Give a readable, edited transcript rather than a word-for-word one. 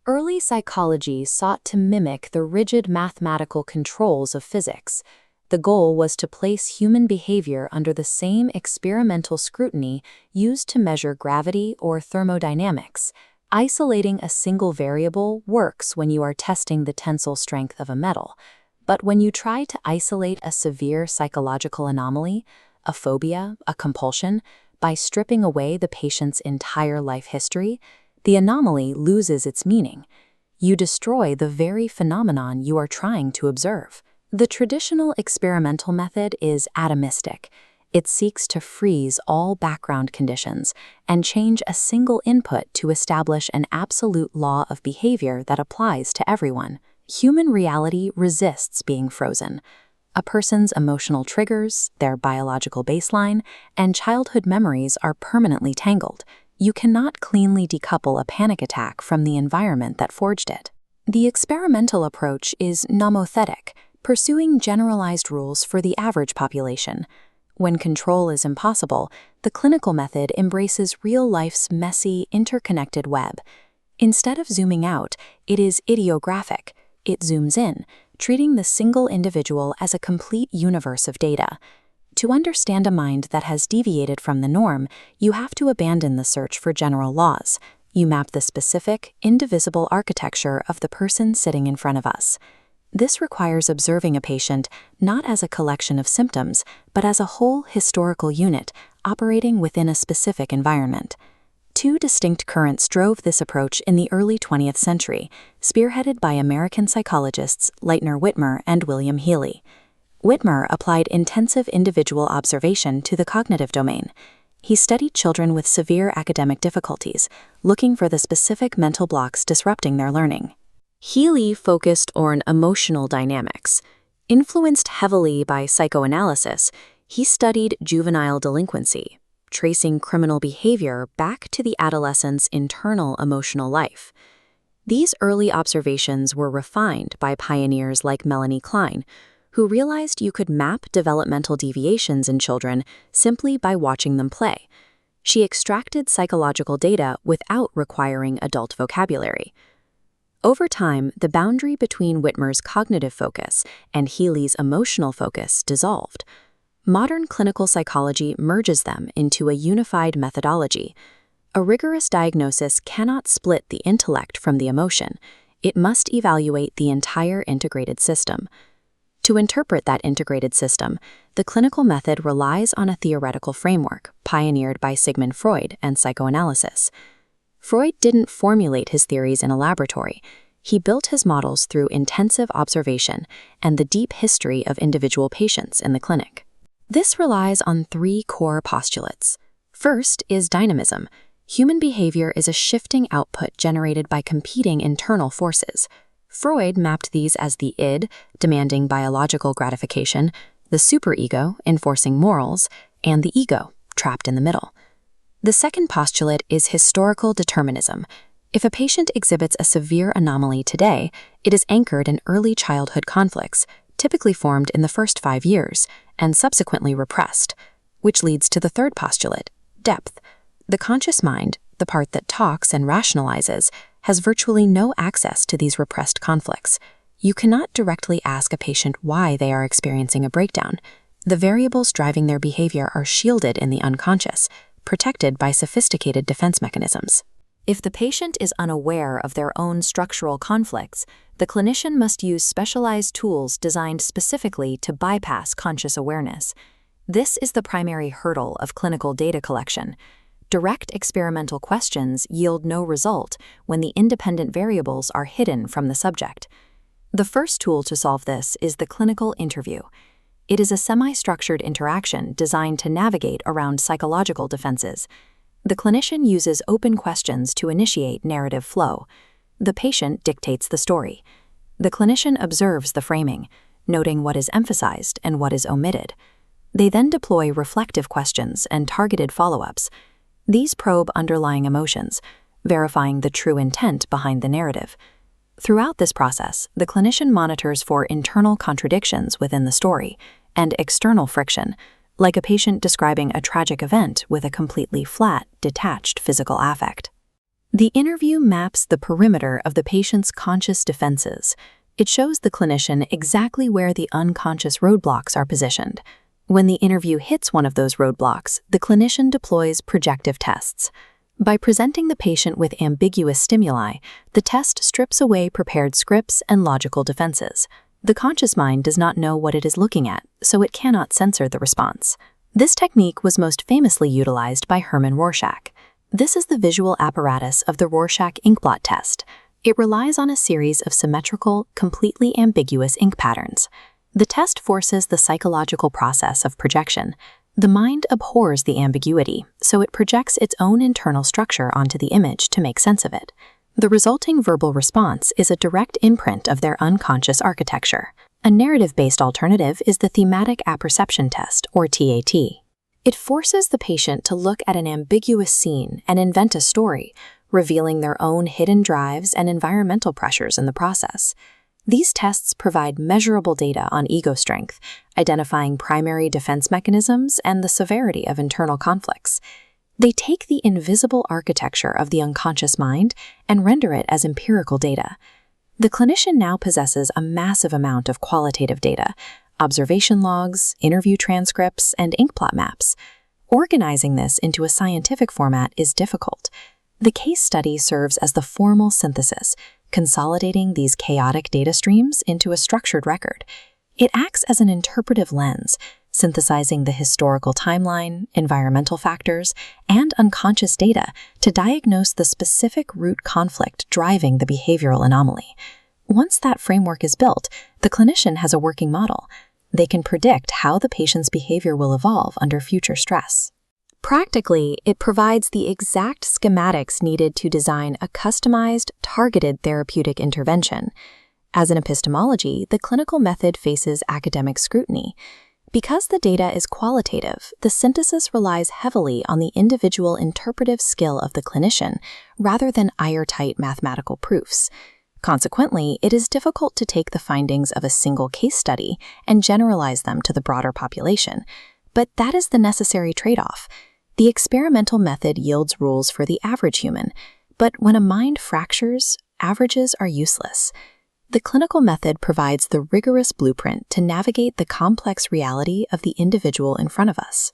Early psychology sought to mimic the rigid mathematical controls of physics. The goal was to place human behavior under the same experimental scrutiny used to measure gravity or thermodynamics. Isolating a single variable works when you are testing the tensile strength of a metal. But when you try to isolate a severe psychological anomaly, a phobia, a compulsion, by stripping away the patient's entire life history, the anomaly loses its meaning. You destroy the very phenomenon you are trying to observe. The traditional experimental method is atomistic. It seeks to freeze all background conditions and change a single input to establish an absolute law of behavior that applies to everyone. Human reality resists being frozen. A person's emotional triggers, their biological baseline, and childhood memories are permanently tangled. You cannot cleanly decouple a panic attack from the environment that forged it. The experimental approach is nomothetic, pursuing generalized rules for the average population. When control is impossible, the clinical method embraces real life's messy, interconnected web. Instead of zooming out, it is ideographic. It zooms in, treating the single individual as a complete universe of data. To understand a mind that has deviated from the norm, you have to abandon the search for general laws. You map the specific, indivisible architecture of the person sitting in front of us. This requires observing a patient not as a collection of symptoms, but as a whole historical unit operating within a specific environment. Two distinct currents drove this approach in the early 20th century, spearheaded by American psychologists Lightner Whitmer and William Healy. Whitmer applied intensive individual observation to the cognitive domain. He studied children with severe academic difficulties, looking for the specific mental blocks disrupting their learning. Healy focused on emotional dynamics. Influenced heavily by psychoanalysis, he studied juvenile delinquency, tracing criminal behavior back to the adolescent's internal emotional life. These early observations were refined by pioneers like Melanie Klein, who realized you could map developmental deviations in children simply by watching them play. She extracted psychological data without requiring adult vocabulary. Over time, the boundary between Whitmer's cognitive focus and Healy's emotional focus dissolved. Modern clinical psychology merges them into a unified methodology. A rigorous diagnosis cannot split the intellect from the emotion. It must evaluate the entire integrated system. To interpret that integrated system, the clinical method relies on a theoretical framework pioneered by Sigmund Freud and psychoanalysis. Freud didn't formulate his theories in a laboratory. He built his models through intensive observation and the deep history of individual patients in the clinic. This relies on three core postulates. First is dynamism. Human behavior is a shifting output generated by competing internal forces. Freud mapped these as the id, demanding biological gratification, the superego, enforcing morals, and the ego, trapped in the middle. The second postulate is historical determinism. If a patient exhibits a severe anomaly today, it is anchored in early childhood conflicts, typically formed in the first 5 years, and subsequently repressed, which leads to the third postulate, depth. The conscious mind, the part that talks and rationalizes, has virtually no access to these repressed conflicts. You cannot directly ask a patient why they are experiencing a breakdown. The variables driving their behavior are shielded in the unconscious, protected by sophisticated defense mechanisms. If the patient is unaware of their own structural conflicts, the clinician must use specialized tools designed specifically to bypass conscious awareness. This is the primary hurdle of clinical data collection. Direct experimental questions yield no result when the independent variables are hidden from the subject. The first tool to solve this is the clinical interview. It is a semi-structured interaction designed to navigate around psychological defenses. The clinician uses open questions to initiate narrative flow. The patient dictates the story. The clinician observes the framing, noting what is emphasized and what is omitted. They then deploy reflective questions and targeted follow-ups. These probe underlying emotions, verifying the true intent behind the narrative. Throughout this process, the clinician monitors for internal contradictions within the story and external friction, like a patient describing a tragic event with a completely flat, detached physical affect. The interview maps the perimeter of the patient's conscious defenses. It shows the clinician exactly where the unconscious roadblocks are positioned. When the interview hits one of those roadblocks, the clinician deploys projective tests. By presenting the patient with ambiguous stimuli, the test strips away prepared scripts and logical defenses. The conscious mind does not know what it is looking at, so it cannot censor the response. This technique was most famously utilized by Hermann Rorschach. This is the visual apparatus of the Rorschach inkblot test. It relies on a series of symmetrical, completely ambiguous ink patterns. The test forces the psychological process of projection. The mind abhors the ambiguity, so it projects its own internal structure onto the image to make sense of it. The resulting verbal response is a direct imprint of their unconscious architecture. A narrative-based alternative is the thematic apperception test, or TAT. It forces the patient to look at an ambiguous scene and invent a story, revealing their own hidden drives and environmental pressures in the process. These tests provide measurable data on ego strength, identifying primary defense mechanisms and the severity of internal conflicts. They take the invisible architecture of the unconscious mind and render it as empirical data. The clinician now possesses a massive amount of qualitative data, observation logs, interview transcripts, and inkblot maps. Organizing this into a scientific format is difficult. The case study serves as the formal synthesis, consolidating these chaotic data streams into a structured record. It acts as an interpretive lens, synthesizing the historical timeline, environmental factors, and unconscious data to diagnose the specific root conflict driving the behavioral anomaly. Once that framework is built, the clinician has a working model. They can predict how the patient's behavior will evolve under future stress. Practically, it provides the exact schematics needed to design a customized, targeted therapeutic intervention. As in epistemology, the clinical method faces academic scrutiny. Because the data is qualitative, the synthesis relies heavily on the individual interpretive skill of the clinician rather than airtight mathematical proofs. Consequently, it is difficult to take the findings of a single case study and generalize them to the broader population. But that is the necessary trade-off. The experimental method yields rules for the average human, but when a mind fractures, averages are useless. The clinical method provides the rigorous blueprint to navigate the complex reality of the individual in front of us.